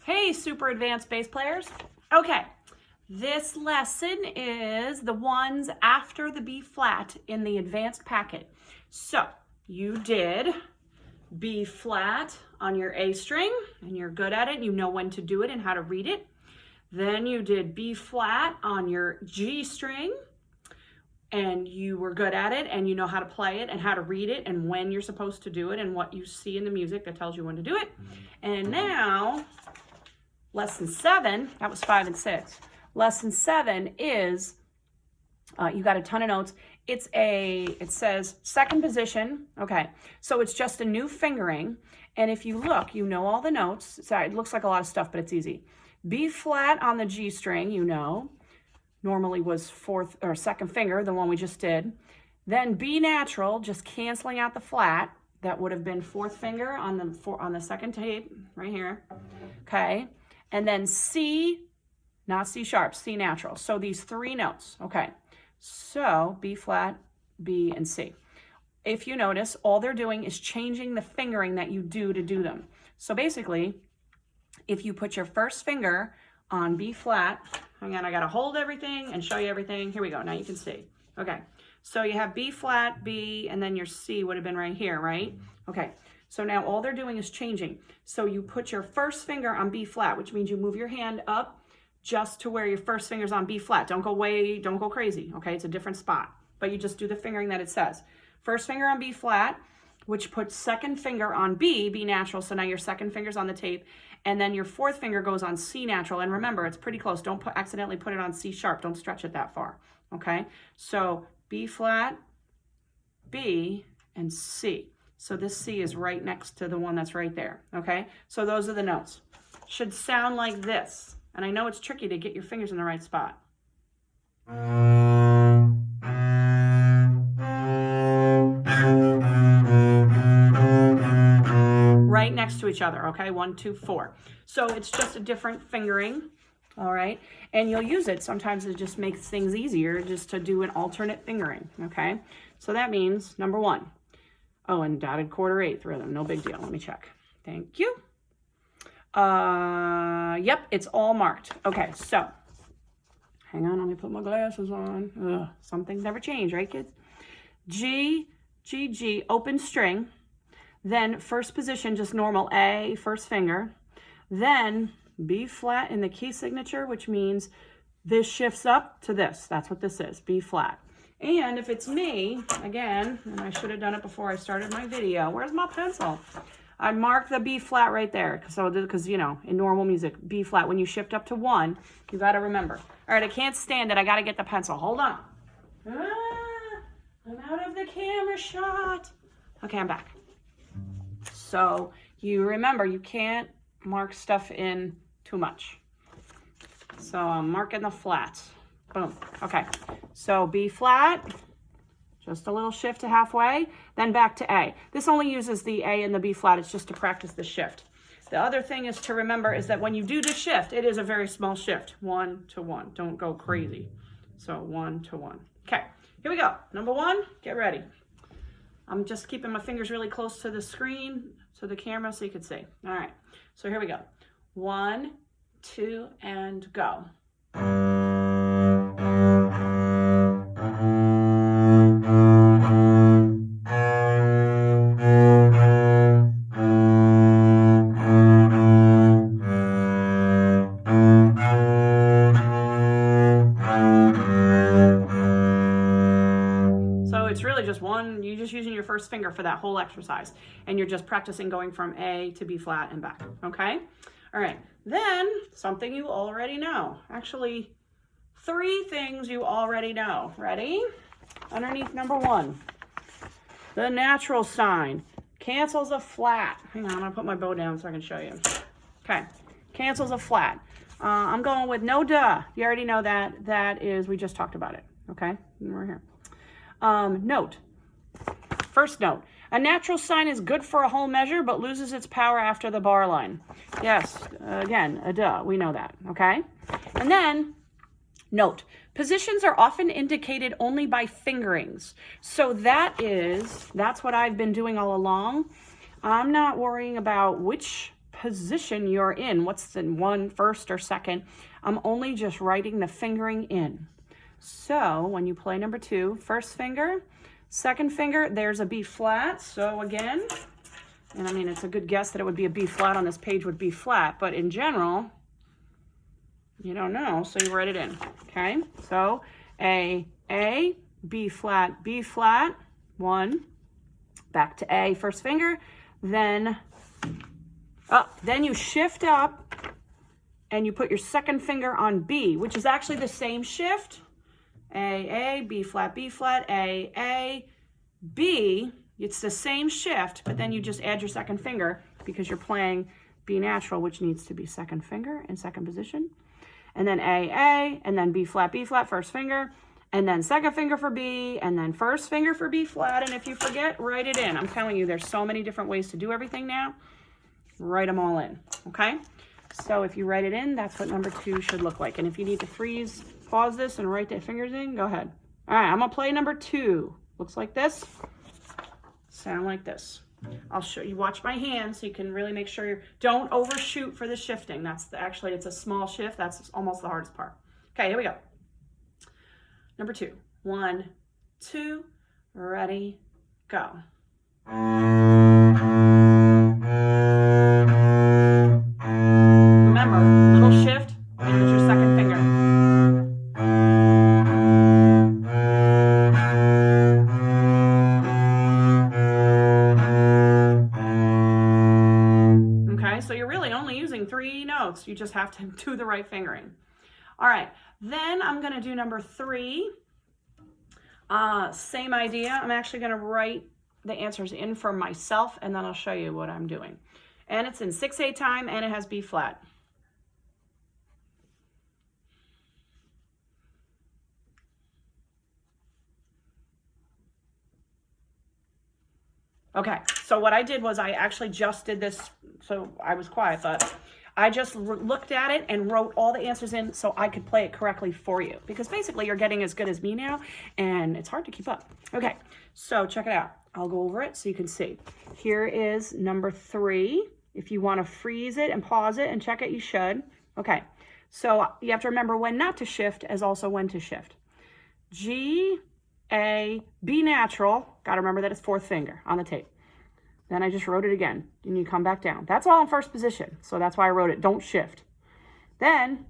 Hey, super advanced bass players. Okay, this lesson is the ones after the B flat in the advanced packet. So you did B flat on your A string and you're good at it. You know when to do it and how to read it. Then you did B flat on your G string and you were good at it and you know how to play it and how to read it and when you're supposed to do it and what you see in the music that tells you when to do it. And now, lesson 7, that was 5 and 6. Lesson 7 is, you got a ton of notes. It says second position. Okay, so it's just a new fingering. And if you look, you know all the notes. Sorry, it looks like a lot of stuff, but it's easy. B flat on the G string, you know. Normally was fourth or second finger, the one we just did. Then B natural, just canceling out the flat. That would have been fourth finger on the second tape, right here. Okay. And then C, not C sharp, C natural. So these 3 notes, okay. So B flat, B, and C. If you notice, all they're doing is changing the fingering that you do to do them. So basically, if you put your first finger on B flat, hang on, I gotta hold everything and show you everything. Here we go, now you can see. Okay, so you have B flat, B, and then your C would have been right here, right? Okay. So now all they're doing is changing. So you put your first finger on B flat, which means you move your hand up just to where your first finger's on B flat. Don't go crazy, okay? It's a different spot, but you just do the fingering that it says. First finger on B flat, which puts second finger on B natural, so now your second finger's on the tape, and then your fourth finger goes on C natural, and remember, it's pretty close. Don't accidentally put it on C sharp. Don't stretch it that far, okay? So B flat, B, and C. So this C is right next to the one that's right there, okay? So those are the notes. Should sound like this. And I know it's tricky to get your fingers in the right spot. Right next to each other, okay? 1, 2, 4. So it's just a different fingering, all right? And you'll use it. Sometimes it just makes things easier just to do an alternate fingering, okay? So that means, number 1. Oh, and dotted 1/4-8 rhythm. No big deal. Let me check. Thank you. Yep, it's all marked. Okay, so hang on. Let me put my glasses on. Ugh, some things never change, right, kids? G, G, G, open string. Then first position, just normal A, first finger. Then B flat in the key signature, which means this shifts up to this. That's what this is, B flat. And if it's me, again, and I should have done it before I started my video. Where's my pencil? I mark the B flat right there. So, because, you know, in normal music, B flat, when you shift up to 1, you got to remember. All right, I can't stand it. I got to get the pencil. Hold on. I'm out of the camera shot. Okay, I'm back. So you remember, you can't mark stuff in too much. So I'm marking the flats. Boom. Okay. So B flat, just a little shift to halfway, then back to A. This only uses the A and the B flat. It's just to practice the shift. The other thing is to remember is that when you do the shift, it is a very small shift. 1 to 1. Don't go crazy. So 1 to 1. Okay. Here we go. Number 1, get ready. I'm just keeping my fingers really close to the screen, to the camera, so you can see. All right. So here we go. 1, 2, and go. You're just using your first finger for that whole exercise. And you're just practicing going from A to B flat and back, okay? All right, then something you already know. Actually, 3 things you already know. Ready? Underneath number 1, the natural sign cancels a flat. Hang on, I'm gonna put my bow down so I can show you. Okay, cancels a flat. I'm going with no duh. You already know that. That is, we just talked about it, okay? We're here. Note. First note, a natural sign is good for a whole measure, but loses its power after the bar line. Yes, again, a duh, we know that, okay? And then, note, positions are often indicated only by fingerings. So that's what I've been doing all along. I'm not worrying about which position you're in. What's the one, first or second? I'm only just writing the fingering in. So when you play number 2, first finger, second finger, there's a B flat. So again, and I mean, it's a good guess that it would be a B flat on this page would be flat, but in general, you don't know, so you write it in, okay? So A, B flat, 1, back to A, first finger, then you shift up and you put your second finger on B, which is actually the same shift. A, B flat, A, B. It's the same shift, but then you just add your second finger because you're playing B natural, which needs to be second finger in second position. And then A, and then B flat, first finger, and then second finger for B, and then first finger for B flat. And if you forget, write it in. I'm telling you, there's so many different ways to do everything now. Write them all in, okay? So if you write it in, that's what number 2 should look like. And if you need to freeze, pause this and write the fingers in, go ahead. All right, I'm gonna play number 2. Looks like this. Sound like this. I'll show you, watch my hand so you can really make sure don't overshoot for the shifting. Actually, it's a small shift. That's almost the hardest part. Okay, here we go. Number 2. 1, 2, ready, go. Remember, little shift, and use your second finger. So you're really only using 3 notes. You just have to do the right fingering. All right, then I'm going to do number 3. Same idea. I'm actually going to write the answers in for myself, and then I'll show you what I'm doing. And it's in 6/8 time, and it has B flat. Okay, so what I did was I actually just did this, so I was quiet, but I just looked at it and wrote all the answers in so I could play it correctly for you. Because basically you're getting as good as me now, and it's hard to keep up. Okay, so check it out. I'll go over it so you can see. Here is number 3. If you want to freeze it and pause it and check it, you should. Okay, so you have to remember when not to shift as also when to shift. G, A, B natural. Got to remember that it's 4th finger on the tape. Then I just wrote it again. And you come back down. That's all in first position. So that's why I wrote it. Don't shift. Then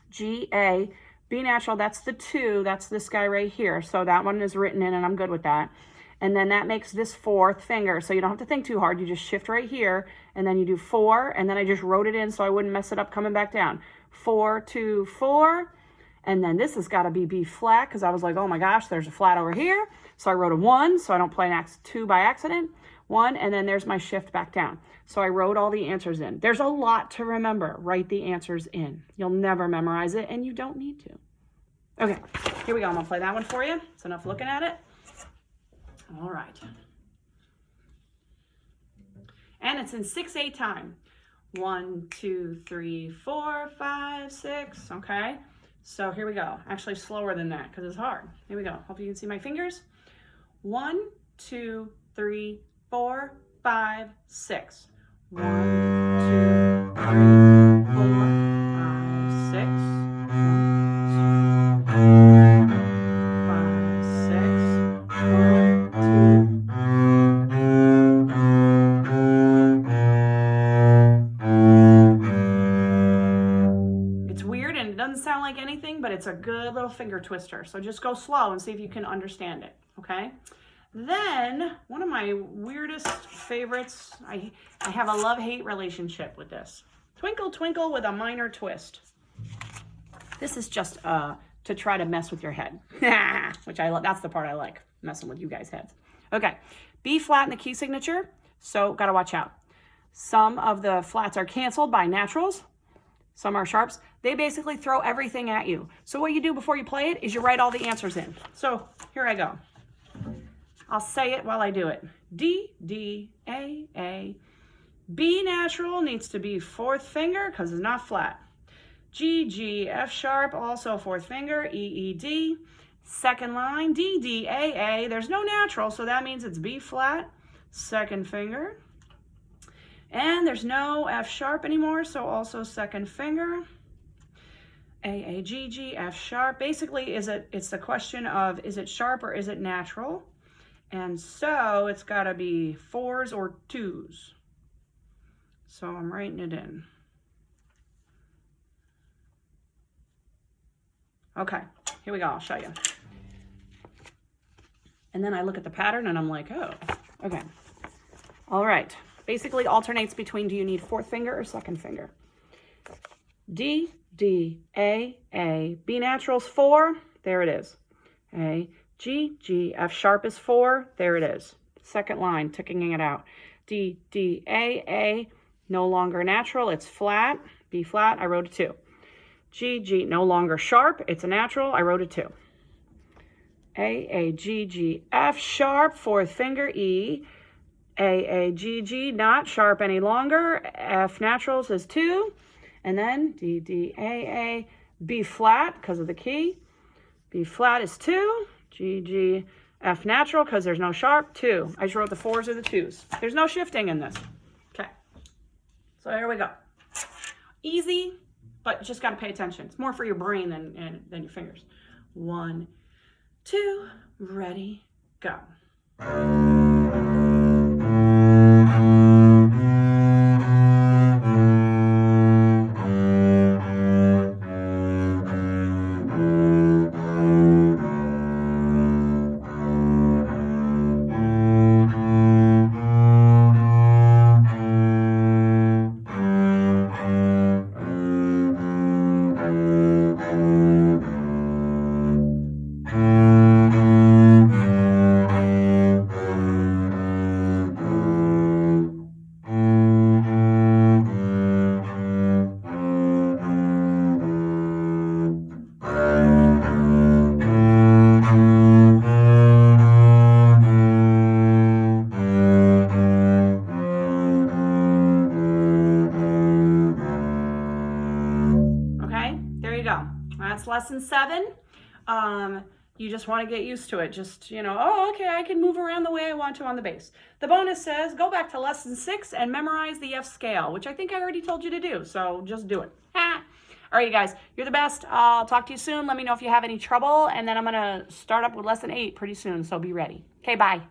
G, A, B natural. That's the 2. That's this guy right here. So that one is written in and I'm good with that. And then that makes this 4th finger. So you don't have to think too hard. You just shift right here. And then you do 4. And then I just wrote it in so I wouldn't mess it up coming back down. 4, 2, 4. And then this has got to be B flat because I was like, oh my gosh, there's a flat over here. So I wrote a 1 so I don't play an 2 by accident. 1, and then there's my shift back down. So I wrote all the answers in. There's a lot to remember. Write the answers in. You'll never memorize it, and you don't need to. Okay, here we go. I'm going to play that one for you. It's enough looking at it. All right. And it's in 6/8 time. 1, 2, 3, 4, 5, 6. Okay. So here we go. Actually slower than that because it's hard. Here we go. Hope you can see my fingers. 1, 2, 3, 4, 5, 6. 1, 2, 3, 4, 5, 6. 1, 2, 5, 6. 1, 2. It's weird and it doesn't sound like anything, but it's a good little finger twister. So just go slow and see if you can understand it, okay? Then, one of my weirdest favorites, I have a love-hate relationship with this. Twinkle, twinkle with a minor twist. This is just to try to mess with your head, which that's the part I like, messing with you guys' heads. Okay, B flat in the key signature, so gotta watch out. Some of the flats are canceled by naturals. Some are sharps. They basically throw everything at you. So what you do before you play it is you write all the answers in. So here I go. I'll say it while I do it. D, D, A, A. B natural needs to be 4th finger because it's not flat. G, G, F sharp, also 4th finger. E, E, D. Second line, D, D, A, A. There's no natural, so that means it's B flat, 2nd finger. And there's no F sharp anymore, so also second finger. A, A, G, G, F sharp. Basically, it's the question of, is it sharp or is it natural? And so it's got to be 4s or 2s. So I'm writing it in. Okay, here we go. I'll show you. And then I look at the pattern and I'm like, oh, okay. All right. Basically alternates between, do you need 4th finger or 2nd finger? D, D, A, B natural's 4. There it is. A, G, G, F sharp is 4. There it is. Second line, ticking it out. D, D, A, no longer natural. It's flat. B flat, I wrote a 2. G, G, no longer sharp. It's a natural. I wrote a 2. A, G, G, F sharp, 4th finger, E. A, G, G, not sharp any longer. F naturals is 2. And then D, D, A, B flat because of the key. B flat is 2. G, G, F natural because there's no sharp, 2. I just wrote the 4s or the 2s. There's no shifting in this. Okay. So here we go. Easy, but just got to pay attention. It's more for your brain than your fingers. 1, 2, ready, go. That's lesson 7. You just want to get used to it. Just, oh, okay, I can move around the way I want to on the bass. The bonus says go back to lesson 6 and memorize the F scale, which I think I already told you to do. So just do it. All right, you guys, you're the best. I'll talk to you soon. Let me know if you have any trouble. And then I'm going to start up with lesson 8 pretty soon. So be ready. Okay, bye.